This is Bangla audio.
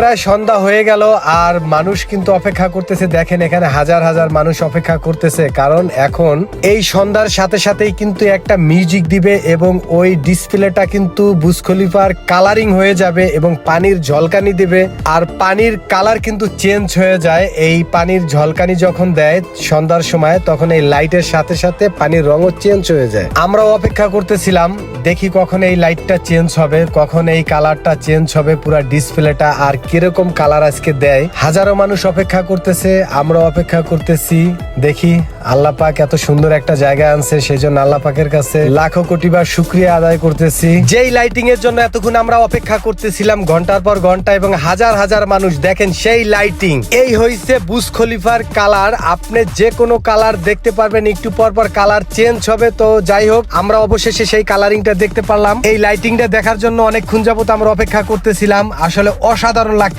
প্রায় সন্ধ্যা হয়ে গেল আর মানুষ কিন্তু অপেক্ষা করতেছে। দেখেন এখানে হাজার হাজার মানুষ অপেক্ষা করতেছে, কারণ এখন এই সন্ধ্যার সাথে সাথেই কিন্তু একটা মিউজিক দিবে এবং ওই ডিসপ্লেটা কিন্তু বুর্জ খলিফার কালারিং হয়ে যাবে এবং পানির ঝলকানি দিবে। আর পানির কালার কিন্তু চেঞ্জ হয়ে যায়। এই পানির ঝলকানি যখন দেয় সন্ধ্যার সময়, তখন এই লাইটের সাথে সাথে পানির রঙও চেঞ্জ হয়ে যায়। আমরাও অপেক্ষা করতেছিলাম, দেখি কখন এই লাইটটা চেঞ্জ হবে, কখন এই কালারটা চেঞ্জ হবে পুরা ডিসপ্লেটা, আর কিরকম কালার আজকে দেয়। হাজারো মানুষ অপেক্ষা করতেছে, আমরা অপেক্ষা করতেছি। দেখি আল্লাহ পাক এত সুন্দর একটা জায়গা আনছে, সেই জন্য আল্লাহ পাকের কাছে লাখো কোটি বার শুকরিয়া আদায় করতেছি। যেই লাইটিং এর জন্য এতক্ষণ আমরা অপেক্ষা করতেছিলাম ঘন্টার পর ঘন্টা, এবং হাজার হাজার মানুষ, দেখেন সেই লাইটিং। এই হইছে বুর্জ খলিফার কালার। আপনি যে কোনো কালার দেখতে পারবেন, একটু পর পর কালার চেঞ্জ হবে। তো যাই হোক, আমরা অবশেষে সেই কালারিংটা দেখতে পারলাম। এই লাইটিংটা দেখার জন্য অনেকক্ষণ যাবত আমরা অপেক্ষা করতেছিলাম। আসলে অসাধারণ লাগছে।